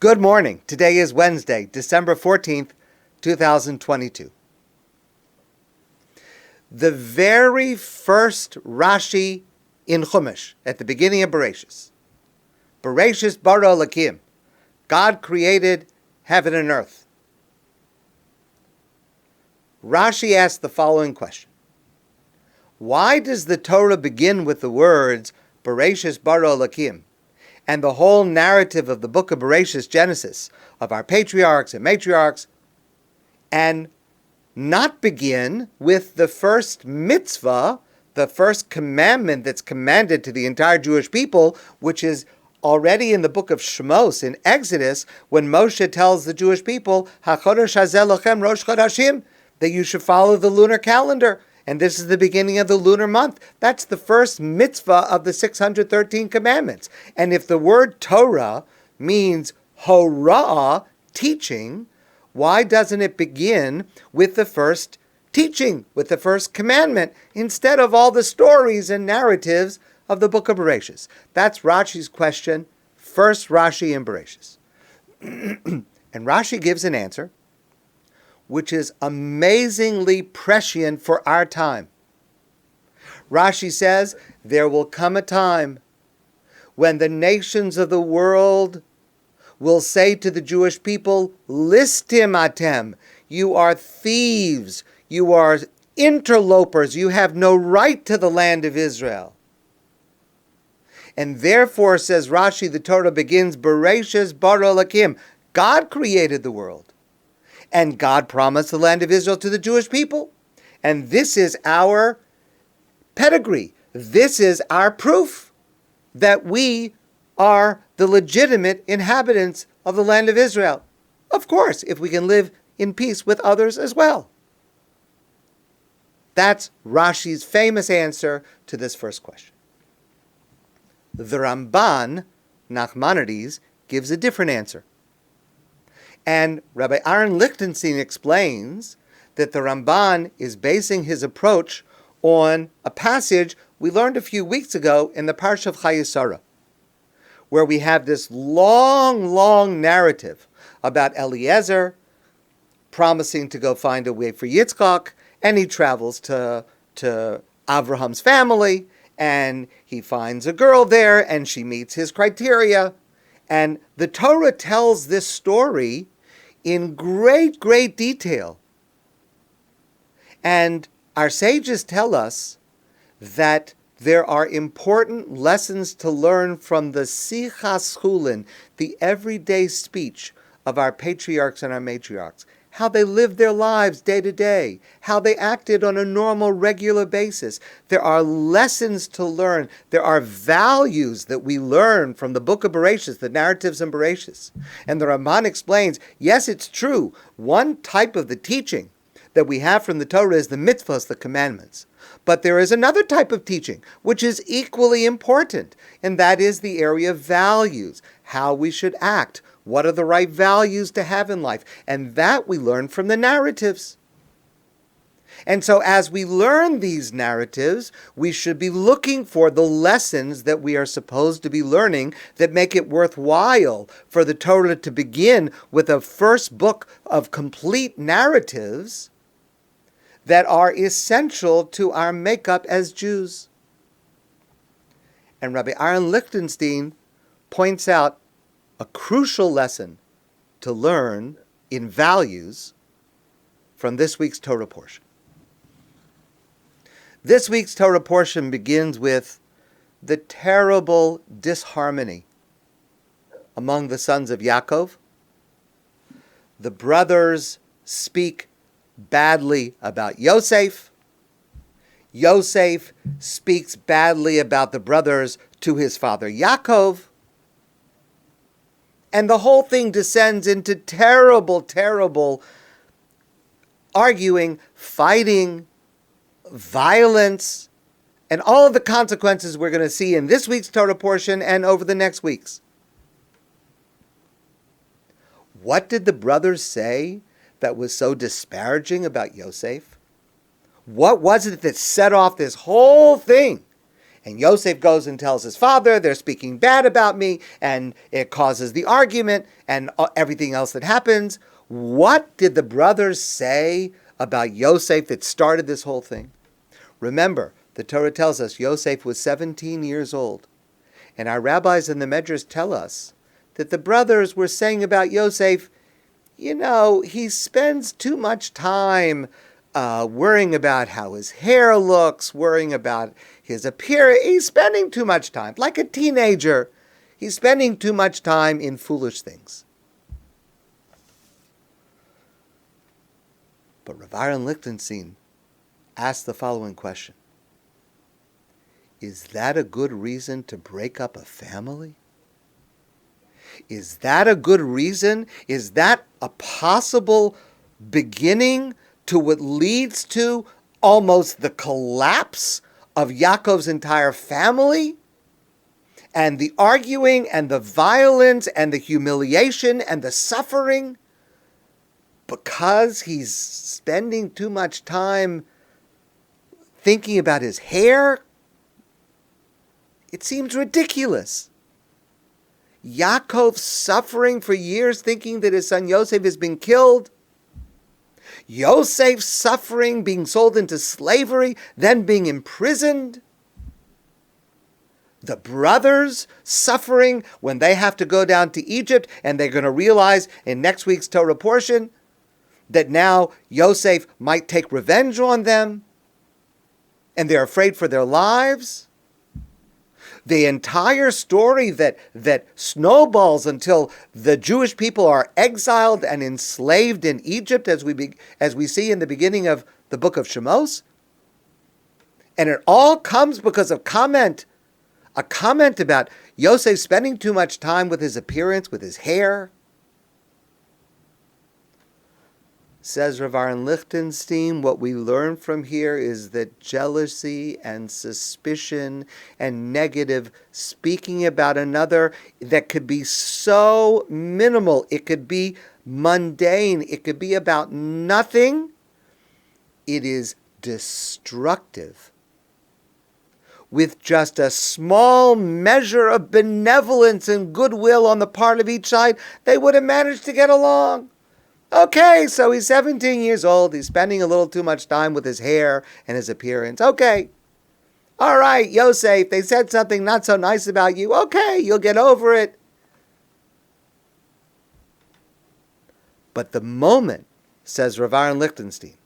Good morning. Today is Wednesday, December 14th, 2022. The very first Rashi in Chumash, at the beginning of Bereishit. Bereishit bara Elokim. God created heaven and earth. Rashi asked the following question. Why does the Torah begin with the words Bereishit bara Elokim? And the whole narrative of the book of Bereishit, Genesis, of our patriarchs and matriarchs, and not begin with the first mitzvah, the first commandment that's commanded to the entire Jewish people, which is already in the book of Shmot, in Exodus, when Moshe tells the Jewish people, HaChodesh hazeh lochem rosh chodashim, that you should follow the lunar calendar. And this is the beginning of the lunar month. That's the first mitzvah of the 613 commandments. And if the word Torah means hora'ah, teaching, why doesn't it begin with the first teaching, with the first commandment, instead of all the stories and narratives of the book of Bereishit? That's Rashi's question, first Rashi in Bereishit. And Rashi gives an answer which is amazingly prescient for our time. Rashi says, there will come a time when the nations of the world will say to the Jewish people, Listim atem, you are thieves, you are interlopers, you have no right to the land of Israel. And therefore, says Rashi, the Torah begins, Bereishit bara Elokim. God created the world. And God promised the land of Israel to the Jewish people. And this is our pedigree. This is our proof that we are the legitimate inhabitants of the land of Israel. Of course, if we can live in peace with others as well. That's Rashi's famous answer to this first question. The Ramban, Nachmanides, gives a different answer. And Rabbi Aharon Lichtenstein explains that the Ramban is basing his approach on a passage we learned a few weeks ago in the Parsha of Chayei, where we have this long narrative about Eliezer promising to go find a way for Yitzchak, and he travels to Abraham's family, and he finds a girl there, and she meets his criteria. And the Torah tells this story in great detail. And our sages tell us that there are important lessons to learn from the sichas chulin, the everyday speech of our patriarchs and our matriarchs, how they lived their lives day to day, how they acted on a normal, regular basis. There are lessons to learn. There are values that we learn from the book of Bereishit, the narratives in Bereishit. And the Ramban explains, yes, it's true. One type of the teaching that we have from the Torah is the mitzvahs, the commandments. But there is another type of teaching, which is equally important, and that is the area of values, how we should act, what are the right values to have in life? And that we learn from the narratives. And so as we learn these narratives, we should be looking for the lessons that we are supposed to be learning that make it worthwhile for the Torah to begin with a first book of complete narratives that are essential to our makeup as Jews. And Rabbi Aharon Lichtenstein points out a crucial lesson to learn in values from this week's Torah portion. This week's Torah portion begins with the terrible disharmony among the sons of Yaakov. The brothers speak badly about Yosef. Yosef speaks badly about the brothers to his father Yaakov. And the whole thing descends into terrible arguing, fighting, violence, and all of the consequences we're going to see in this week's Torah portion and over the next weeks. What did the brothers say that was so disparaging about Yosef? What was it that set off this whole thing? And Yosef goes and tells his father, they're speaking bad about me, and it causes the argument and everything else that happens. What did the brothers say about Yosef that started this whole thing? Remember, the Torah tells us Yosef was 17 years old. And our rabbis in the Medrash tell us that the brothers were saying about Yosef, he spends too much time worrying about how his hair looks, worrying about his appearance. He's spending too much time. Like a teenager, he's spending too much time in foolish things. But Rabbi Aharon Lichtenstein asked the following question. Is that a good reason to break up a family? Is that a good reason? Is that a possible beginning to what leads to almost the collapse of Yaakov's entire family? And the arguing and the violence and the humiliation and the suffering? Because he's spending too much time thinking about his hair? It seems ridiculous. Yaakov suffering for years thinking that his son Yosef has been killed. Yosef suffering, being sold into slavery, then being imprisoned. The brothers suffering when they have to go down to Egypt and they're going to realize in next week's Torah portion that now Yosef might take revenge on them and they're afraid for their lives. The entire story that snowballs until the Jewish people are exiled and enslaved in Egypt, as we see in the beginning of the book of Shmot. And it all comes because of a comment about Yosef spending too much time with his appearance, with his hair. Says Rabbi Aharon Lichtenstein, what we learn from here is that jealousy and suspicion and negative speaking about another that could be so minimal, it could be mundane, it could be about nothing, it is destructive. With just a small measure of benevolence and goodwill on the part of each side, they would have managed to get along. Okay, so he's 17 years old. He's spending a little too much time with his hair and his appearance. Okay. All right, Yosef, they said something not so nice about you. Okay, you'll get over it. But the moment, says Rabbi Aharon Lichtenstein,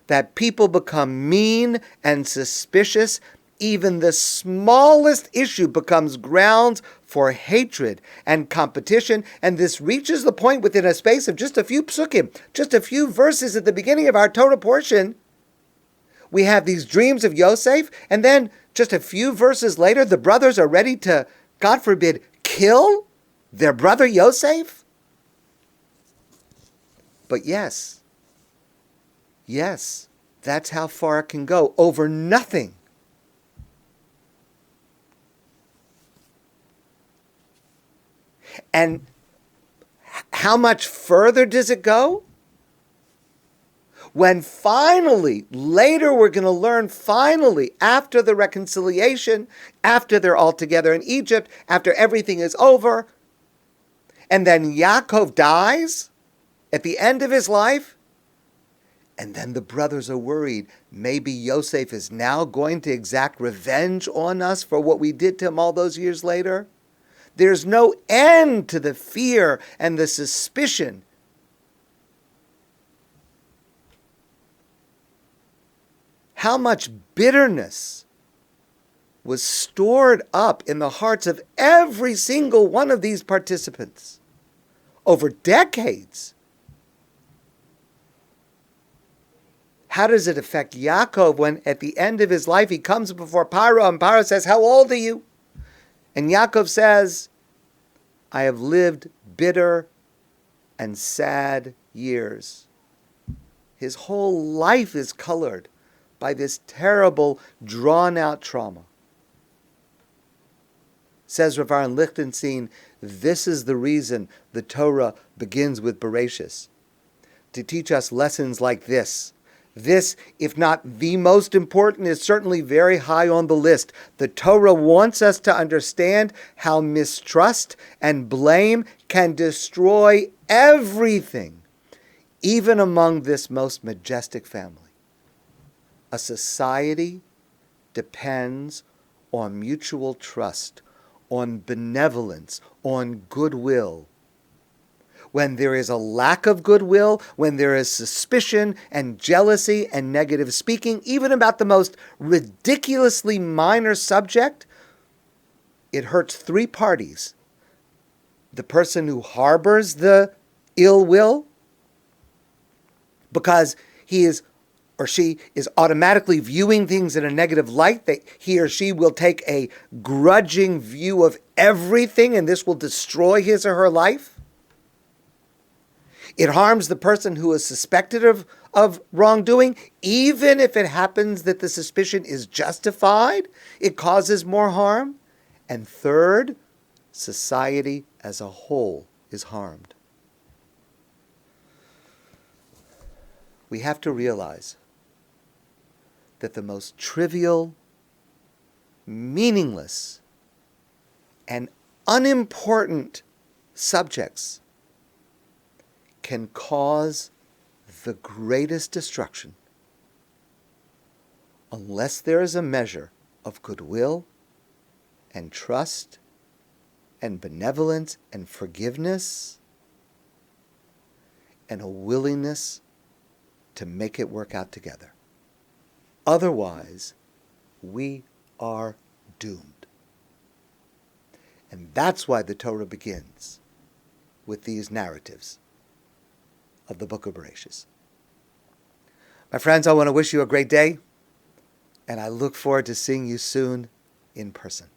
that people become mean and suspicious, even the smallest issue becomes grounds for hatred and competition, and this reaches the point within a space of just a few psukim, just a few verses at the beginning of our Torah portion. We have these dreams of Yosef, and then just a few verses later, the brothers are ready to, God forbid, kill their brother Yosef? But yes, that's how far it can go, over nothing. And how much further does it go? When finally, later we're going to learn finally, after the reconciliation, after they're all together in Egypt, after everything is over, and then Yaakov dies at the end of his life, and then the brothers are worried, maybe Yosef is now going to exact revenge on us for what we did to him all those years later. There's no end to the fear and the suspicion. How much bitterness was stored up in the hearts of every single one of these participants over decades. How does it affect Yaakov when at the end of his life he comes before Paro and Paro says, "How old are you?" And Yaakov says, "I have lived bitter and sad years." His whole life is colored by this terrible, drawn-out trauma. Says Rabbi Aharon Lichtenstein, this is the reason the Torah begins with Bereishit, to teach us lessons like this, This, if not the most important, is certainly very high on the list. The Torah wants us to understand how mistrust and blame can destroy everything, even among this most majestic family. A society depends on mutual trust, on benevolence, on goodwill. When there is a lack of goodwill, when there is suspicion and jealousy and negative speaking, even about the most ridiculously minor subject, it hurts three parties. The person who harbors the ill will, because he is or she is automatically viewing things in a negative light, that he or she will take a grudging view of everything, and this will destroy his or her life. It harms the person who is suspected of wrongdoing, even if it happens that the suspicion is justified. It causes more harm. And third, society as a whole is harmed. We have to realize that the most trivial, meaningless, and unimportant subjects can cause the greatest destruction unless there is a measure of goodwill and trust and benevolence and forgiveness and a willingness to make it work out together. Otherwise, we are doomed. And that's why the Torah begins with these narratives of the book of Bereishit. My friends, I want to wish you a great day, and I look forward to seeing you soon in person.